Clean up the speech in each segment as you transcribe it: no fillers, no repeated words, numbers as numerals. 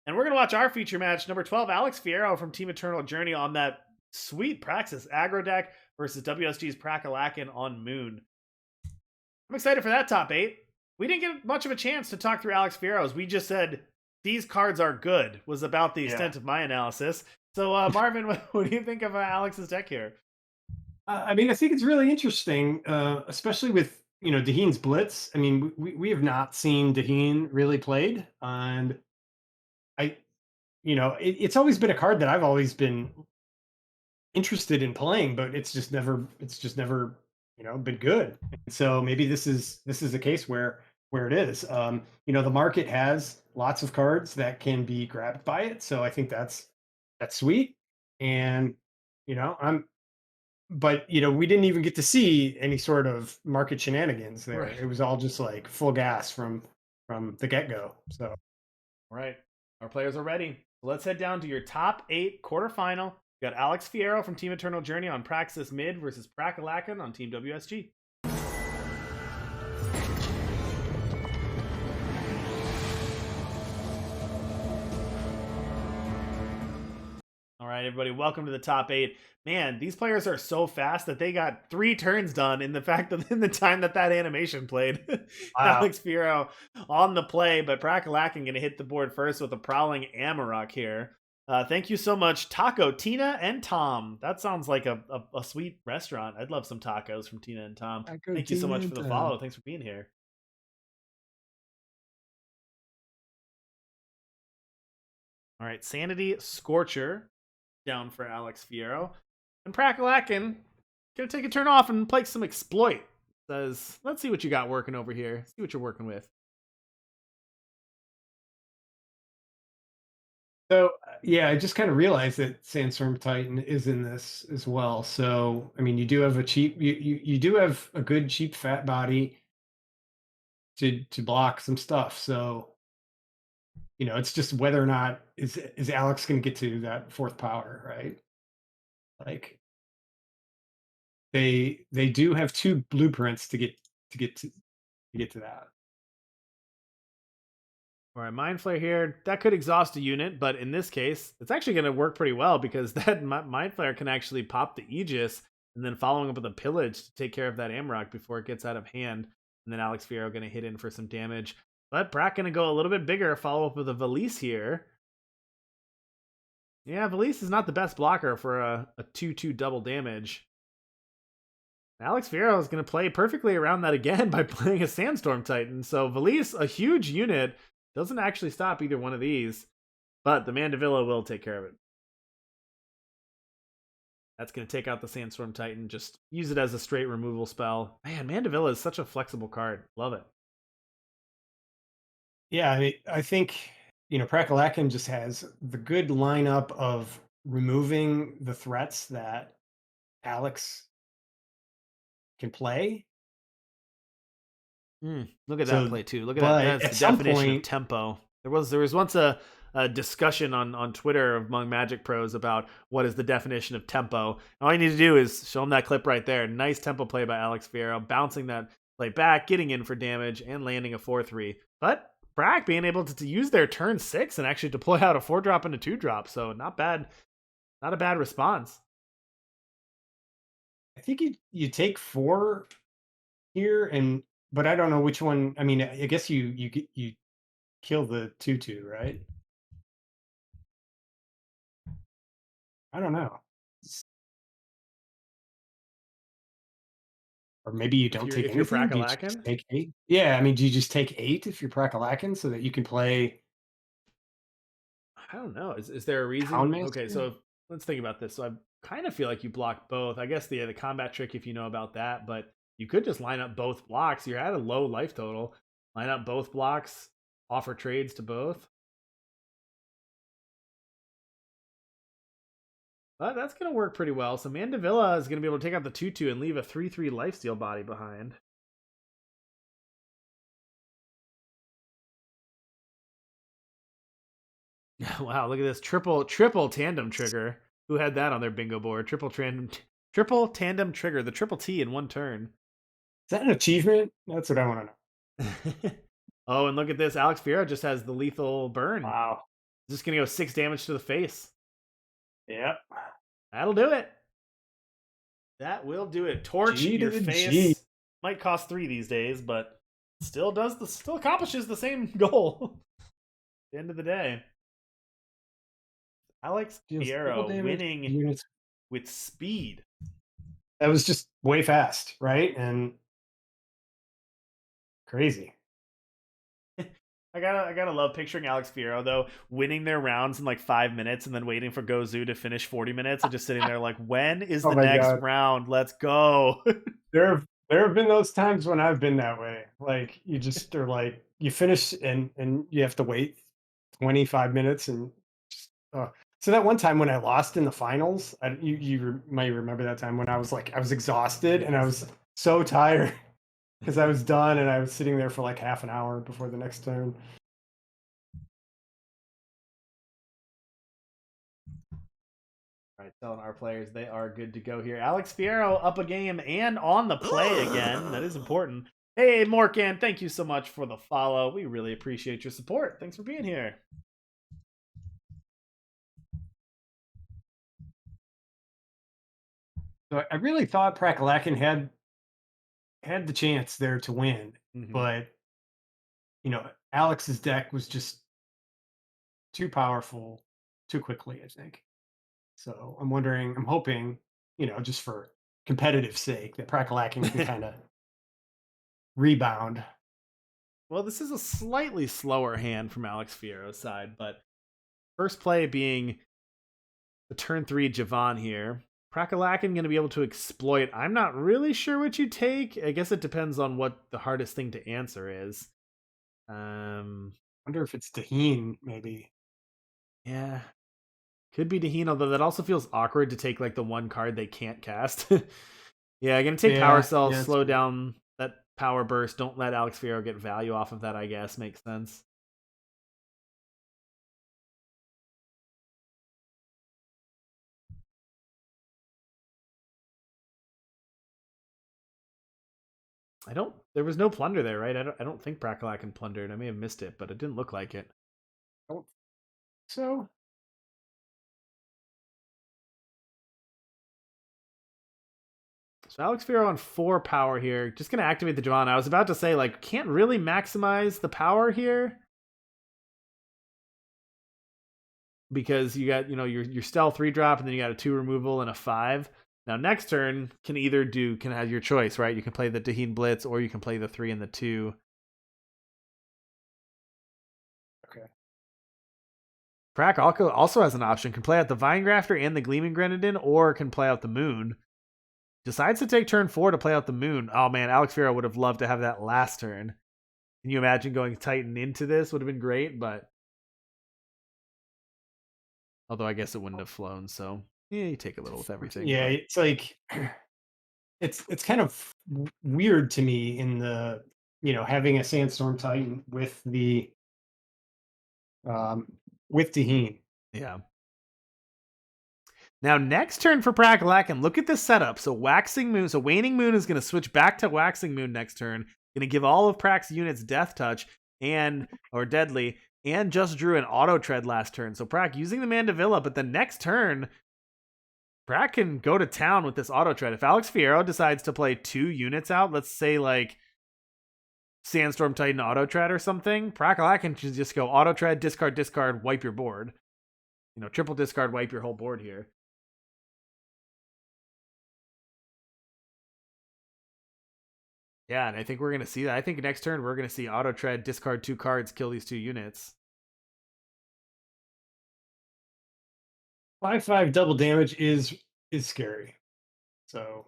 And we're going to watch our feature match, number 12, AlexFiero from Team Eternal Journey on that sweet Praxis aggro deck versus WSG's Prackalakin on Moon. I'm excited for that top 8. We didn't get much of a chance to talk through AlexFiero's. We just said, these cards are good, was about the extent of my analysis. So, Marvin, what do you think of Alex's deck here? I mean, I think it's really interesting, especially with Daheen's Blitz. I mean, we have not seen Daheen really played, and I, it's always been a card that I've always been interested in playing, but it's just never been good. And so maybe this is a case where it is. The market has lots of cards that can be grabbed by it, so I think that's sweet. And I'm but we didn't even get to see any sort of market shenanigans there. Right. It was all just like full gas from the get-go. So Right. Our players are ready. So let's head down to your top 8 quarterfinal. We got AlexFiero from Team Eternal Journey on Praxis Mid versus Prackalakin on Team WSG. All right, everybody, welcome to the top 8. Man, these players are so fast that they got 3 turns done in the time that animation played. wow. AlexFiero on the play, but Prackalakin going to hit the board first with a Prowling Amarok here. Thank you so much, Taco, Tina, and Tom. That sounds like a sweet restaurant. I'd love some tacos from Tina and Tom. Taco Thank you so Tina much and for the Tom. follow. Thanks for being here. All right, Sanity Scorcher down for AlexFiero. And Prackalakin gonna take a turn off and play some exploit. Says, let's see what you got working over here. See what you're working with. So yeah, I just kind of realized that Sandstorm Titan is in this as well. So I mean, you do have a cheap, you do have a good cheap fat body to block some stuff. So it's just whether or not is Alex going to get to that fourth power, right? Like they do have two blueprints to get to that. All right, Mind Flare here. That could exhaust a unit, but in this case, it's actually going to work pretty well because that Mind Flare can actually pop the Aegis and then following up with a Pillage to take care of that Amarok before it gets out of hand. And then AlexFiero going to hit in for some damage. But Brack going to go a little bit bigger, follow up with a Valise here. Yeah, Valise is not the best blocker for a 2-2 double damage. AlexFiero is going to play perfectly around that again by playing a Sandstorm Titan. So Valise, a huge unit, doesn't actually stop either one of these, but the Mandevilla will take care of it. That's going to take out the Sandstorm Titan. Just use it as a straight removal spell. Man, Mandevilla is such a flexible card. Love it. Yeah, I think Prackalakin just has the good lineup of removing the threats that Alex can play. Look at that So, play too. Look at that. but That's at the some definition of point, tempo. There was once a discussion on Twitter among Magic pros about what is the definition of tempo. All you need to do is show them that clip right there. Nice tempo play by AlexFiero, bouncing that play back, getting in for damage, and landing a 4-3. But Brack being able to use their turn 6 and actually deploy out a 4-drop and a 2-drop. So not bad. Not a bad response. I think you take 4 here, but I don't know which one. I mean, I guess you kill the 2/2, right? I don't know. Or maybe you If don't you're take if you're anything. Do you just Prackalakin, take 8? Yeah, I mean, do you just take 8 if you're Prackalakin so that you can play I don't know. Is there a reason? Okay, Houndmaster? so let's think about this. So I kind of feel like you block both. I guess the combat trick if you know about that, but you could just line up both blocks. You're at a low life total. Line up both blocks, offer trades to both. But that's going to work pretty well. So Mandevilla is going to be able to take out the 2-2 and leave a 3-3 lifesteal body behind. Wow, look at this triple tandem trigger. Who had that on their bingo board? Triple tandem trigger, the triple T in one turn. Is that an achievement? That's what I want to know. Oh, and look at this. AlexFiero just has the lethal burn. Wow. Just gonna go 6 damage to the face. Yep. That'll do it. That will do it. Torch G to your the G. face. Might cost 3 these days, but still accomplishes the same goal. At the end of the day. Alex Deals double Fiero damage to winning units. with speed. That was just way fast, right? And crazy. I gotta love picturing Alex Fiero though winning their rounds in like 5 minutes and then waiting for Gozu to finish 40 minutes and just sitting there like, when is Oh the my next god. round? Let's go. There have been those times when I've been that way. Like you just are like you finish and you have to wait 25 minutes and just so that one time when I lost in the finals, might remember that time when I was like I was exhausted and I Yes. was so tired because I was done and I was sitting there for like half an hour before the next turn. All right, telling our players they are good to go here. Alex Fiero up a game and on the play again. That is important. Hey, Morkan, thank you so much for the follow. We really appreciate your support. Thanks for being here. So I really thought Prackalakin had the chance there to win, Mm-hmm. but Alex's deck was just too powerful too quickly, I think. So I'm hoping, just for competitive sake, that Prackalakin can kind of rebound. Well, this is a slightly slower hand from Alex Fiero's side, but first play being the turn 3 Javon here. Prackalakin going to be able to exploit. I'm not really sure what you take. I guess it depends on what the hardest thing to answer is. Wonder if it's Daheen, maybe. Yeah, could be Daheen, although that also feels awkward to take like the one card they can't cast. Yeah, gonna take Power Yeah, Cell, yeah, that's slow true. down that power burst. Don't let Alex Fiero get value off of that, I guess. Makes sense. I don't. There was no plunder there, right? I don't think Prackalakin plundered. I may have missed it, but it didn't look like it. Oh, so So Alex Fiero on 4 power here. Just gonna activate the Javon. I was about to say like can't really maximize the power here because you got your stealth 3 drop and then you got a 2 removal and a 5. Now next turn can have your choice, right? You can play the Daheen Blitz or you can play the 3 and the 2. okay. Prack also has an option. Can play out the Vine Grafter and the Gleaming Grenadin, or can play out the Moon. Decides to take turn 4 to play out the Moon. Oh man, Alex Fiero would have loved to have that last turn. Can you imagine going Titan into this? Would have been great, but although I guess it wouldn't have flown, so yeah, you take a little with everything. Yeah, But it's like it's kind of weird to me in the having a Sandstorm Titan um with Daheen. yeah. Now next turn for Prackalakin, look at this setup. So Waxing Moon, so Waning Moon is going to switch back to Waxing Moon next turn. Going to give all of Prack's units Death Touch or Deadly, and just drew an Auto Tread last turn. So Prack using the Mandevilla, but the next turn, Prack can go to town with this Auto Tread. If Alex Fiero decides to play 2 units out, let's say like Sandstorm Titan Auto Tread or something, Prackalakin can just go Auto Tread, discard, wipe your board. Triple discard, wipe your whole board here. Yeah, and I think we're going to see that. I think next turn we're going to see Auto Tread, discard 2 cards, kill these 2 units. 5/5 double damage is scary. So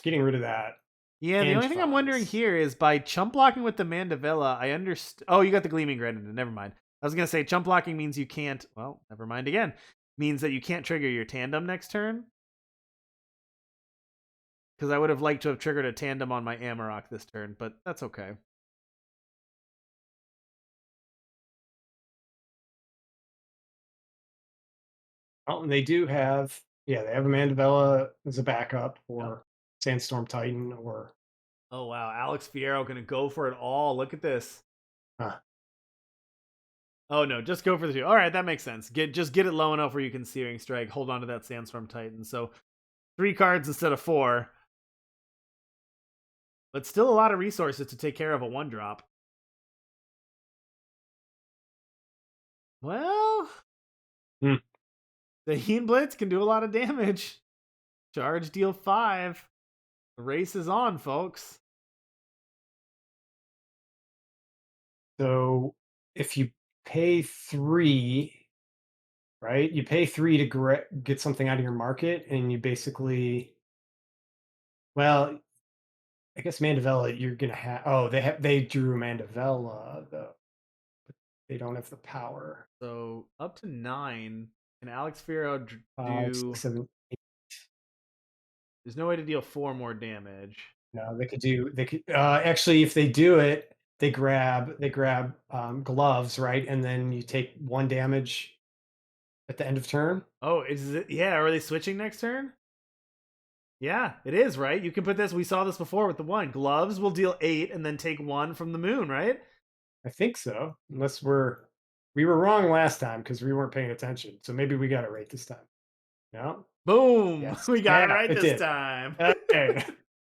getting rid of that Yeah, the and only thing I'm wondering funds. here is by chump blocking with the Mandevilla, I understand. Oh, you got the Gleaming Grenadin. Never mind. I was going to say chump blocking means you can't. Well, never mind again. Means that you can't trigger your tandem next turn. Because I would have liked to have triggered a tandem on my Amarok this turn, but that's okay. Oh, and they do have they have a Mandevella as a backup Yep. or Sandstorm Titan or Oh, wow. Alex Fiero going to go for it all. Look at this. uh, Oh no, just go for the 2. All right, that makes sense. Just get it low enough where you can Searing Strike. Hold on to that Sandstorm Titan. So 3 cards instead of 4, but still a lot of resources to take care of a 1-drop. Well, Hmm. the Heen Blitz can do a lot of damage. Charge, deal 5. The race is on, folks. So if you pay 3, right? You pay 3 to get something out of your market, and you basically, well, I guess Mandevilla, you're gonna have. Oh, they drew Mandevilla though. They don't have the power. So up to 9. Can AlexFiero 5, do? 6, 7. There's no way to deal 4 more damage. No, they could do. They could actually, if they do it, they grab gloves, right, and then you take 1 damage at the end of turn. Oh, is it? Yeah, are they switching next turn? Yeah, it is, right? You can put this. We saw this before with the 1. Gloves will deal 8 and then take 1 from the moon, right? I think so, unless we were wrong last time because we weren't paying attention. So maybe we got it right this time. No. Boom! Yes. We got it Yeah, right it this did. time. Okay.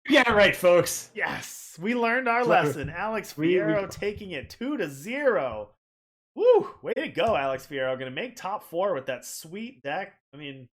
We got it right, folks. Yes, we learned our So, lesson. AlexFiero taking it 2-0. Woo! Way to go, AlexFiero. Going to make top 4 with that sweet deck. I mean,